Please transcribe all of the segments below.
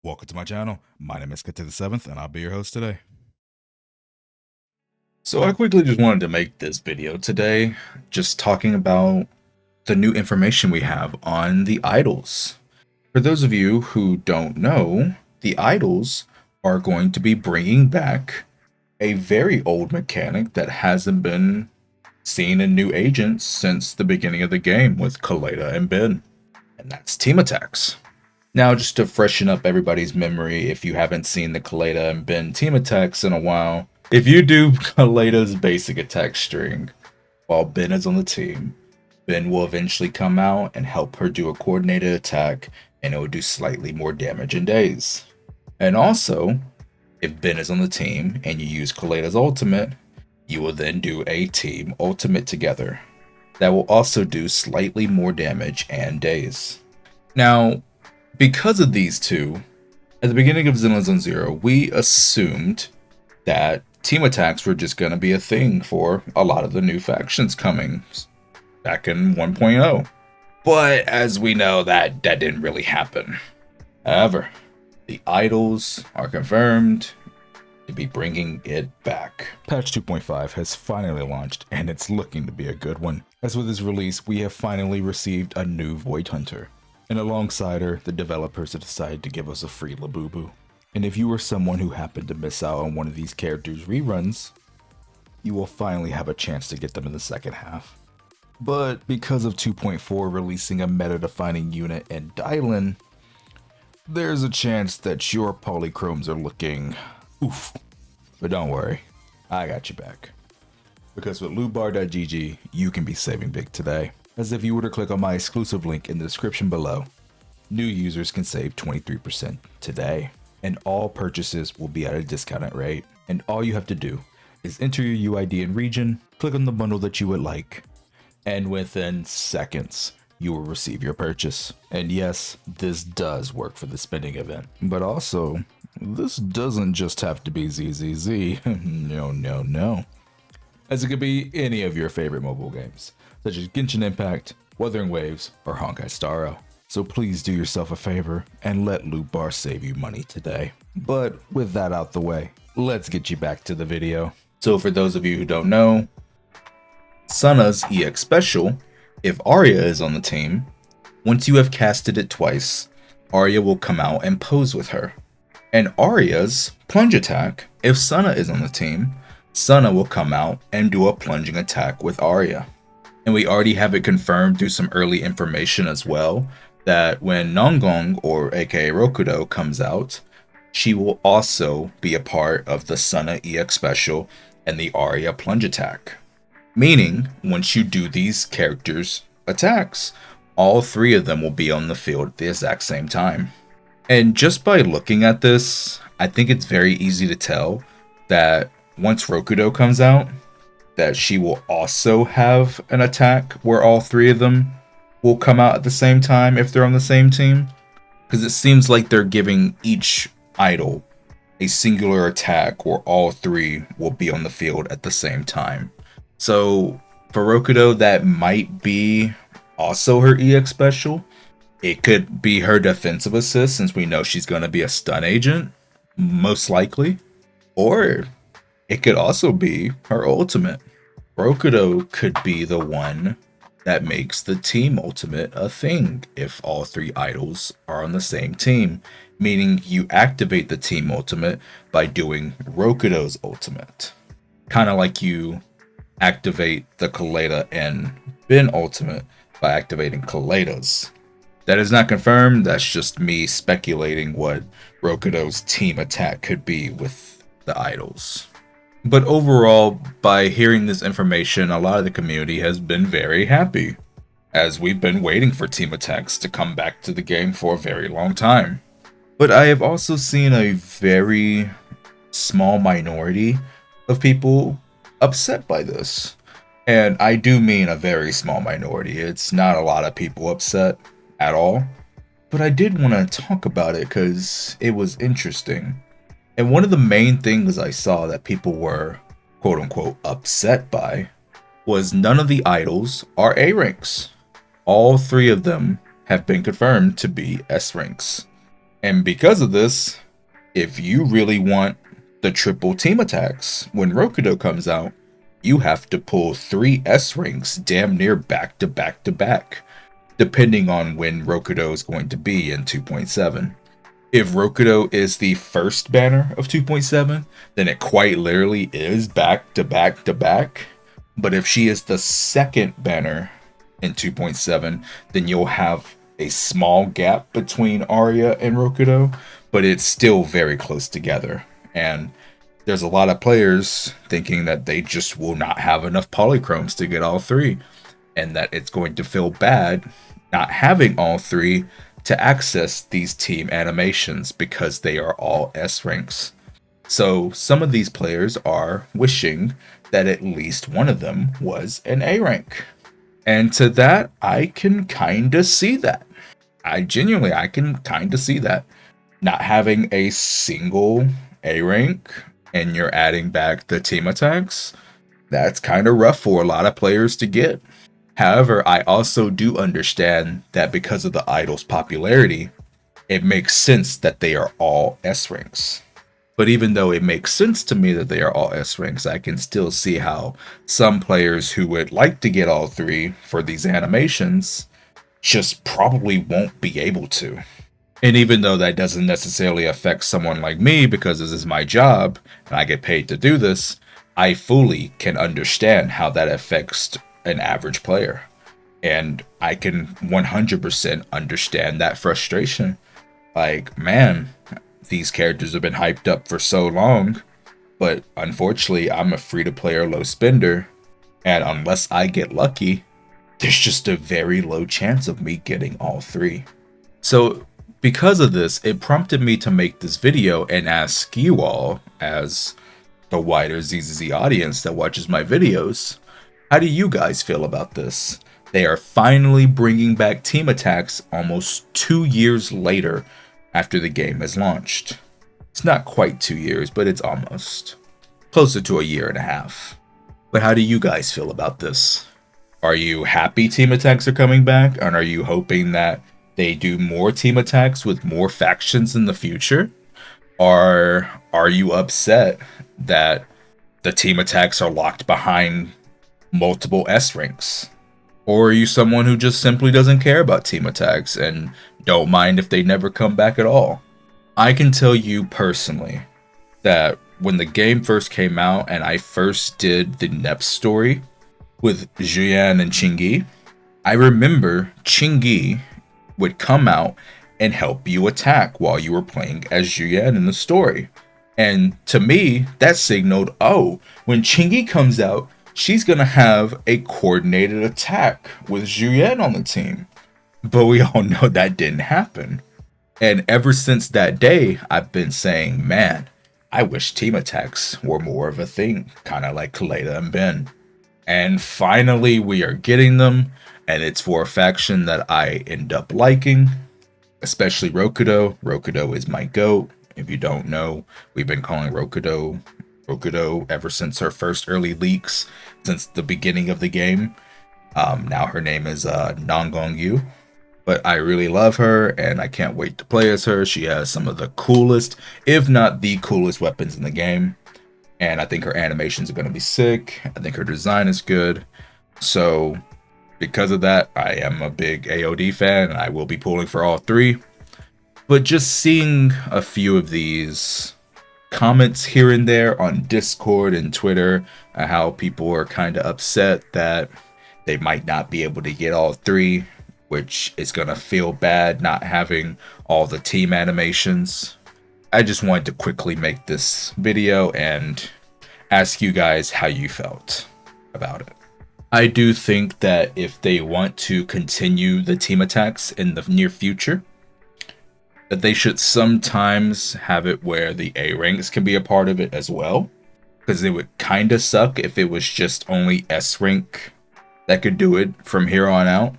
Welcome to my channel. My name is ZZZ, and I'll be your host today. So I quickly just wanted to make this video today, just talking about the new information we have on the idols. For those of you who don't know, the idols are going to be bringing back a very old mechanic that hasn't been seen in new agents since the beginning of the game with Kaleda and Ben, and that's team attacks. Now, just to freshen up everybody's memory, if you haven't seen the Kaleda and Ben team attacks in a while, if you do Kaleda's basic attack string while Ben is on the team, Ben will eventually come out and help her do a coordinated attack, and it will do slightly more damage in days. And also, if Ben is on the team and you use Kaleda's ultimate, you will then do a team ultimate together. That will also do slightly more damage and days. Now, because of these two, at the beginning of ZZZ, we assumed that team attacks were just going to be a thing for a lot of the new factions coming back in 1.0. But as we know, that didn't really happen. However, the idols are confirmed to be bringing it back. Patch 2.5 has finally launched, and it's looking to be a good one. As with its release, we have finally received a new Void Hunter. And alongside her, the developers have decided to give us a free Labubu. And if you were someone who happened to miss out on one of these characters' reruns, you will finally have a chance to get them in the second half. But because of 2.4 releasing a meta-defining unit in Dylan, there's a chance that your polychromes are looking oof. But don't worry, I got you back. Because with lootbar.gg, you can be saving big today. As if you were to click on my exclusive link in the description below, new users can save 23% today. And all purchases will be at a discounted rate. And all you have to do is enter your UID and region, click on the bundle that you would like, and within seconds, you will receive your purchase. And yes, this does work for the spending event. But also, this doesn't just have to be ZZZ. No. As it could be any of your favorite mobile games, such as Genshin Impact, Wuthering Waves, or Honkai Star Rail. So please do yourself a favor and let Lootbar save you money today. But with that out the way, let's get you back to the video. So for those of you who don't know, Sana's EX special, if Arya is on the team, once you have casted it twice, Arya will come out and pose with her. And Arya's plunge attack, if Sana is on the team, Sana will come out and do a plunging attack with Arya. And we already have it confirmed through some early information as well, that when Nongong, or aka Rokudo, comes out, she will also be a part of the Sana EX special and the Arya plunge attack. Meaning, once you do these characters' attacks, all three of them will be on the field at the exact same time. And just by looking at this, I think it's very easy to tell that once Rokudo comes out, that she will also have an attack where all three of them will come out at the same time if they're on the same team. Because it seems like they're giving each idol a singular attack where all three will be on the field at the same time. So for Rokudo, that might be also her EX special. It could be her defensive assist, since we know she's going to be a stun agent, most likely. Or it could also be her ultimate. Rokudo could be the one that makes the team ultimate a thing if all three idols are on the same team, meaning you activate the team ultimate by doing Rokudo's ultimate. Kind of like you activate the Kaleda and Ben ultimate by activating Kaleda's. That is not confirmed, that's just me speculating what Rokudo's team attack could be with the idols. But overall, by hearing this information, a lot of the community has been very happy, as we've been waiting for team attacks to come back to the game for a very long time. But I have also seen a very small minority of people upset by this. And I do mean a very small minority. It's not a lot of people upset at all. But I did want to talk about it because it was interesting. And one of the main things I saw that people were quote unquote upset by was none of the idols are A ranks. All three of them have been confirmed to be S ranks. And because of this, if you really want the triple team attacks when Rokudo comes out, you have to pull 3 S ranks damn near back to back to back, depending on when Rokudo is going to be in 2.7. If Rokudo is the first banner of 2.7, then it quite literally is back to back to back. But if she is the second banner in 2.7, then you'll have a small gap between Arya and Rokudo, but it's still very close together. And there's a lot of players thinking that they just will not have enough polychromes to get all 3, and that it's going to feel bad not having all 3 to access these team animations because they are all S ranks. So some of these players are wishing that at least one of them was an A rank. And to that, I can kind of see that. I can kind of see that. Not having a single A rank and you're adding back the team attacks, that's kind of rough for a lot of players to get. However, I also do understand that because of the idol's popularity, it makes sense that they are all S ranks. But even though it makes sense to me that they are all S ranks, I can still see how some players who would like to get all 3 for these animations just probably won't be able to. And even though that doesn't necessarily affect someone like me because this is my job and I get paid to do this, I fully can understand how that affects an average player. And I can 100% understand that frustration. Like, man, these characters have been hyped up for so long, but unfortunately I'm a free-to-play or low spender, and unless I get lucky, there's just a very low chance of me getting all 3. So because of this, it prompted me to make this video and ask you all, as the wider ZZZ audience that watches my videos, how do you guys feel about this? They are finally bringing back team attacks almost 2 years later after the game has launched. It's not quite 2 years, but it's almost. Closer to a year and a half. But how do you guys feel about this? Are you happy team attacks are coming back? And are you hoping that they do more team attacks with more factions in the future? Or are you upset that the team attacks are locked behind multiple S ranks? Or are you someone who just simply doesn't care about team attacks and don't mind if they never come back at all? I can tell you personally that when the game first came out and I first did the Nep story with Juyan and Chingy, I remember Chingy would come out and help you attack while you were playing as Juyan in the story. And to me, that signaled, oh, when Chingy comes out, she's going to have a coordinated attack with Juyan on the team. But we all know that didn't happen. And ever since that day, I've been saying, man, I wish team attacks were more of a thing, kind of like Kaleda and Ben. And finally, we are getting them, and it's for a faction that I end up liking, especially Rokudo. Rokudo is my GOAT. If you don't know, we've been calling Rokudo ever since her first early leaks, since the beginning of the game. Now her name is Nongongyu. But I really love her, and I can't wait to play as her. She has some of the coolest, if not the coolest weapons in the game. And I think her animations are going to be sick. I think her design is good. So because of that, I am a big AOD fan, and I will be pulling for all 3. But just seeing a few of these comments here and there on Discord and Twitter, how people are kind of upset that they might not be able to get all 3, which is going to feel bad not having all the team animations. I just wanted to quickly make this video and ask you guys how you felt about it. I do think that if they want to continue the team attacks in the near future, that they should sometimes have it where the A ranks can be a part of it as well. Because it would kind of suck if it was just only S rank that could do it from here on out.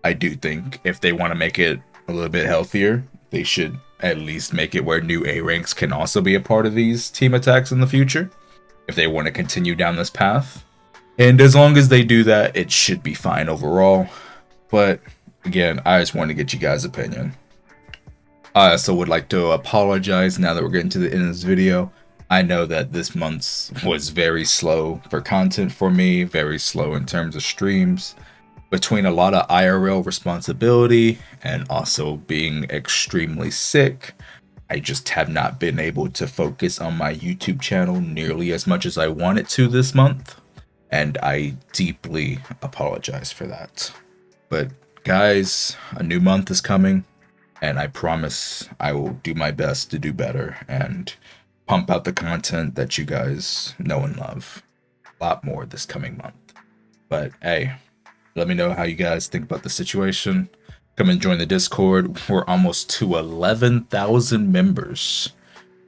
I do think if they want to make it a little bit healthier, they should at least make it where new A ranks can also be a part of these team attacks in the future, if they want to continue down this path. And as long as they do that, it should be fine overall. But again, I just want to get you guys' opinion. I also would like to apologize now that we're getting to the end of this video. I know that this month was very slow for content for me, very slow in terms of streams. Between a lot of IRL responsibility and also being extremely sick, I just have not been able to focus on my YouTube channel nearly as much as I wanted to this month. And I deeply apologize for that. But guys, a new month is coming. And I promise I will do my best to do better and pump out the content that you guys know and love. A lot more this coming month. But hey, let me know how you guys think about the situation. Come and join the Discord. We're almost to 11,000 members.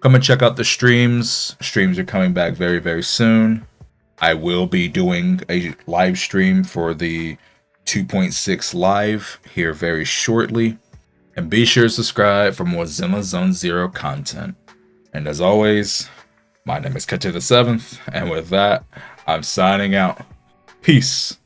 Come and check out the streams. Streams are coming back very, very soon. I will be doing a live stream for the 2.6 live here very shortly. And be sure to subscribe for more zzzero content. And as always, my name is Kate the 7th, and with that, I'm signing out. Peace.